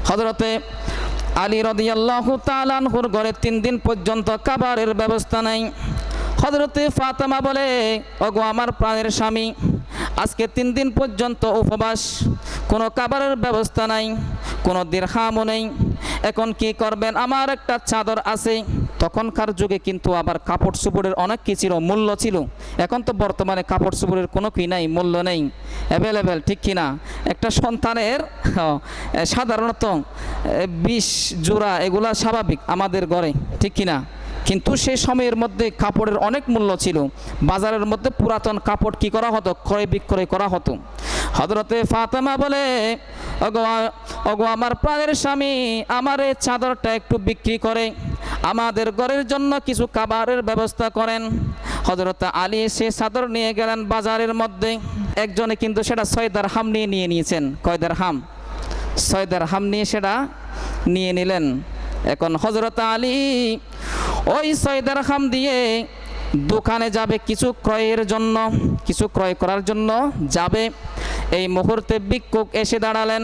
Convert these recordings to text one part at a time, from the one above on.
হযরতে আলী রাদিয়াল্লাহু তাআলা আনহুর ঘরে 3 দিন পর্যন্ত খাবারের ব্যবস্থা নাই। হযরতে ফাতেমা বলে, ওগো আমার প্রাণের স্বামী, আজকে 3 দিন পর্যন্ত উপবাস, কোনো খাবারের ব্যবস্থা নাই, কোনো দিরহামও নেই, এখন কি করবেন? আমার একটা চাদর আছে। তখনকার যুগে কিন্তু আবার কাপড় চোপড়ের অনেক কিছুর মূল্য ছিল। এখন তো বর্তমানে কাপড় চোপড়ের কোনো কি নাই, মূল্য নেই, অ্যাভেলেবেল, ঠিক কিনা? একটা সন্তানের সাধারণত 20 জোড়া এগুলা স্বাভাবিক আমাদের ঘরে, ঠিক কিনা? কিন্তু সেই সময়ের মধ্যে কাপড়ের অনেক মূল্য ছিল। বাজারের মধ্যে পুরাতন কাপড় কি করা হতো? ক্রয় বিক্রয় করা হতো। হযরতে ফাতেমা বলে, ওগো আমার প্রাণের স্বামী, আমার এই চাদরটা একটু বিক্রি করে আমাদের ঘরের জন্য কিছু খাবারের ব্যবস্থা করেন। হযরতে আলী সে চাদর নিয়ে গেলেন বাজারের মধ্যে। একজনে কিন্তু সেটা 6 দিরহাম নিয়ে নিয়েছেন। কয় দিরহাম? 6 দিরহাম নিয়ে সেটা নিয়ে নিলেন। এখন হযরতে আলী ওই 6 দিরহাম দিয়ে দোকানে যাবে কিছু ক্রয়ের জন্য, কিছু ক্রয় করার জন্য যাবে। এই মুহূর্তে ভিক্ষুক এসে দাঁড়ালেন।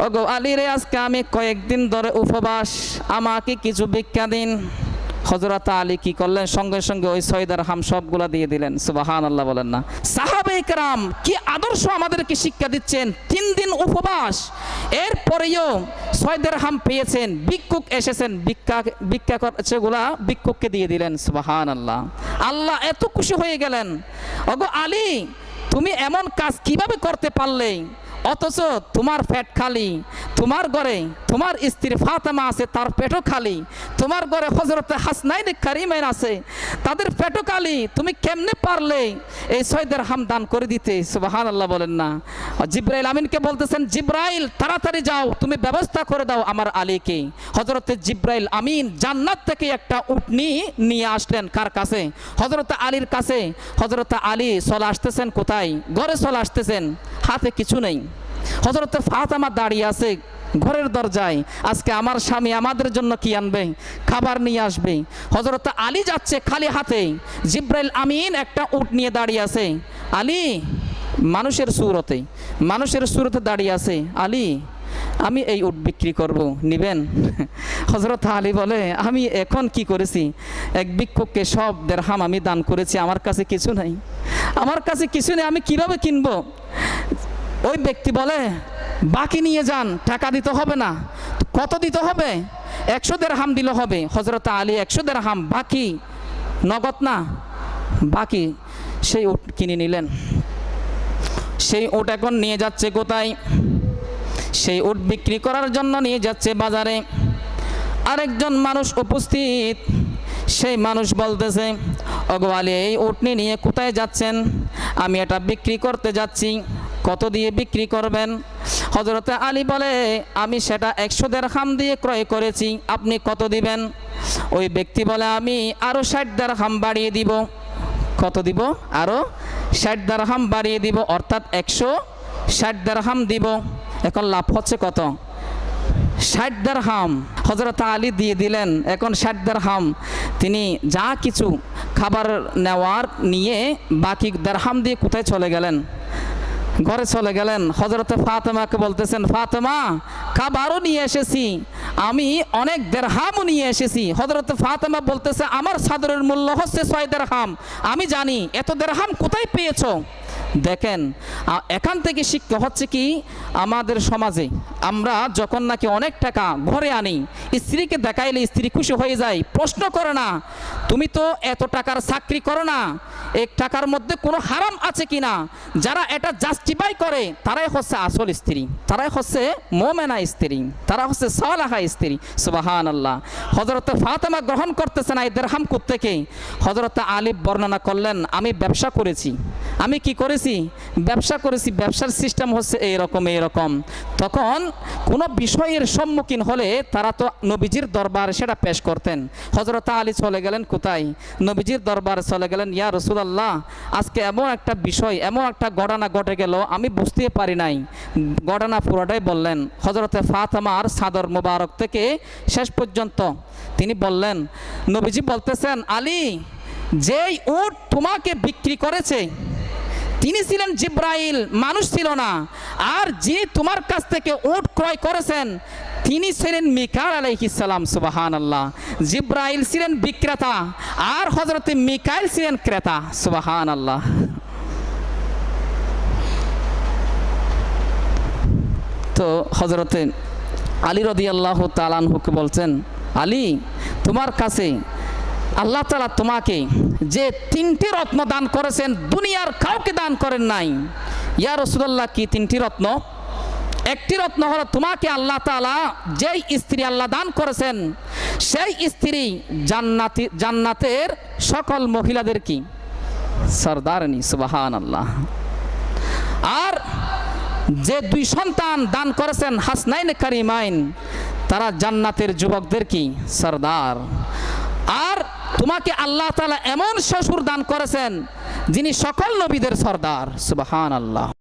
ওগো আলী রে, আজকে আমি কয়েকদিন ধরে উপবাস, আমাকে কিছু ভিক্ষা দিন। হযরত আলী কি করলেন? সঙ্গে সঙ্গে ওই 6 দিরহাম সবগুলা দিয়ে দিলেন। সুবহানাল্লাহ বলেন না? সাহাবায়ে কেরাম কি আদর্শ আমাদেরকে শিক্ষা দিচ্ছেন। 3 দিন উপবাস, এরপরেও 6 দিরহাম পেয়েছেন, ভিক্ষুক এসেছেন, ভিক্ষা সেগুলা ভিক্ষুককে দিয়ে দিলেন। সুবহানাল্লাহ, আল্লাহ এত খুশি হয়ে গেলেন। ওগো আলী, তুমি এমন কাজ কিভাবে করতে পারলে? অথচ তোমার পেট খালি, তোমার ঘরে তোমার স্ত্রী ফাতেমা আছে, তার পেটও খালি, তোমার ঘরে হযরতে হাসনাইন কারিমাইন আছে, তাদের পেটও খালি, তুমি কেমনে পারলে এই 6 দিরহাম দান করে দিতে? সুবহানাল্লাহ বলেন না? জিবরাইল আমিনকে বলতেছেন, জিবরাইল তাড়াতাড়ি যাও, তুমি ব্যবস্থা করে দাও আমার আলীকে। হযরতে জিবরাইল আমিন জান্নাত থেকে একটা উটনি নিয়ে আসলেন। কার কাছে? হযরতে আলীর কাছে। হযরতে আলী চলে আসতেছেন কোথায়? ঘরে চলে আসতেছেন, হাতে কিছু নেই। হযরতে ফাতেমা দাঁড়িয়ে আছে ঘরের দরজায়। আজকে আমার স্বামী আমাদের জন্য কি আনবে? খাবার নিয়ে আসবে। হযরতে আলী যাচ্ছে খালি হাতে, জিবরাইল আমিন একটা উট নিয়ে দাঁড়িয়ে আছে। আলী মানুষের সুরতে দাঁড়িয়ে আছে। আলী, আমি এই উট বিক্রি করব, নিবেন? হযরত আলী বলে, আমি এখন কি করেছি? এক ভিক্ষুককে সব দিরহাম আমি দান করেছি, আমার কাছে কিছু নাই, আমার কাছে কিছু নেই, আমি কিভাবে কিনবো? ওই ব্যক্তি বলে, বাকি নিয়ে যান, টাকা দিতে হবে না। কত দিতে হবে? 100 দিরহাম দিলে হবে। হযরত আলী 100 দিরহাম, বাকি নগদ না, বাকি সেই উট কিনে নিলেন। সেই উট এখন নিয়ে যাচ্ছে কোথায়? সেই উট বিক্রি করার জন্য নিয়ে যাচ্ছে বাজারে। আরেকজন মানুষ উপস্থিত, সেই মানুষ বলতেছে, ওগো আলী, এই উটনি নিয়ে কোথায় যাচ্ছেন? আমি এটা বিক্রি করতে যাচ্ছি। কত দিয়ে বিক্রি করবেন? হযরতে আলী বলে, আমি সেটা 100 দিরহাম দিয়ে ক্রয় করেছি, আপনি কত দিবেন? ওই ব্যক্তি বলে, আমি আরো 60 দিরহাম বাড়িয়ে দিব। কত দিব? আরো 60 দিরহাম বাড়িয়ে দিব, অর্থাৎ 160 দিরহাম দিব। এখন লাভ হচ্ছে কত? 60 দিরহাম হযরত আলী দিয়ে দিলেন। এখন 60 দিরহাম তিনি যা কিছু খাবার নেওয়ার নিয়ে বাকি দিরহাম দিয়ে কোথায় চলে গেলেন? ঘরে চলে গেলেন। হযরতে ফাতেমাকে বলতেছেন, ফাতেমা, খাবারও নিয়ে এসেছি, আমি অনেক দিরহামও নিয়ে এসেছি। হযরতে ফাতেমা বলতেছে, আমার চাদরের মূল্য হচ্ছে 6 দিরহাম, আমি জানি এত দিরহাম কোথায় পেয়েছো? দেখেন, এখান থেকে শিক্ষা হচ্ছে কি, আমাদের সমাজে আমরা যখন নাকি অনেক টাকা ঘরে আনি, স্ত্রীকে দেখাইলে স্ত্রী খুশি হয়ে যায়, প্রশ্ন করে না, তুমি তো এত টাকার চাকরি করো না, এই টাকার মধ্যে কোনো হারাম আছে কিনা। যারা এটা জাস্টিফাই করে তারাই হচ্ছে আসল স্ত্রী, তারাই হচ্ছে মুমিনা স্ত্রী, তারা হচ্ছে সালেহা স্ত্রী। সুবহানাল্লাহ। হযরতে ফাতেমা গ্রহণ করতেছেন এই দিরহাম কোত্থেকে? হযরতে আলী বর্ণনা করলেন, আমি ব্যবসা করেছি। আমি কি করেছি? ব্যবসা করেছি। ব্যবসার সিস্টেম হচ্ছে এইরকম। তখন কোনো বিষয়ের সম্মুখীন হলে তারা তো নবীজির দরবারে সেটা পেশ করতেন। হযরত আলী চলে গেলেন কোথায়? নবীজির দরবারে চলে গেলেন। ইয়া রাসূলুল্লাহ, আজকে এমন একটা বিষয়, এমন একটা ঘটনা ঘটে গেল, আমি বুঝতে পারি নাই। ঘটনা পুরোটাই বললেন। হযরতে ফাতেমার চাদর মোবারক থেকে শেষ পর্যন্ত তিনি বললেন। নবীজি বলতেছেন, আলী, যেই উট তোমাকে বিক্রি করেছে তিনি ছিলেন জিবরাইল, মানুষ ছিল না। আর যিনি তোমার কাছ থেকে উট ক্রয় করেছেন তিনি ছিলেন মিকাইল আলাইহিস সালাম, সুবহানাল্লাহ। জিব্রাইল ছিলেন বিক্রেতা আর হযরতে মিকাইল ছিলেন ক্রেতা, সুবহানাল্লাহ। তো হযরতে আলী রাদিয়াল্লাহু তাআলা আনহুকে বলছেন, আলী, তোমার কাছে আল্লাহ তাআলা তোমাকে যে 3টি রত্ন দান করেছেন দুনিয়ার কাউকে দান করেন নাই। ইয়া রাসূলুল্লাহ, কি 3টি রত্ন? একটি রত্ন হলো তোমাকে আল্লাহ তাআলা যেই স্ত্রী আল্লাহ দান করেছেন সেই স্ত্রী জান্নাতের সকল মহিলাদের কি সরদারনি, সুবহানাল্লাহ। আর যে 2 সন্তান দান করেছেন হাসনাইন কারিমাইন, তারা জান্নাতের যুবকদের কি সরদার। আর তোমাকে আল্লাহ তাআলা এমন শ্বশুর দান করেছেন যিনি সকল নবীদের সরদার, সুবহানাল্লাহ।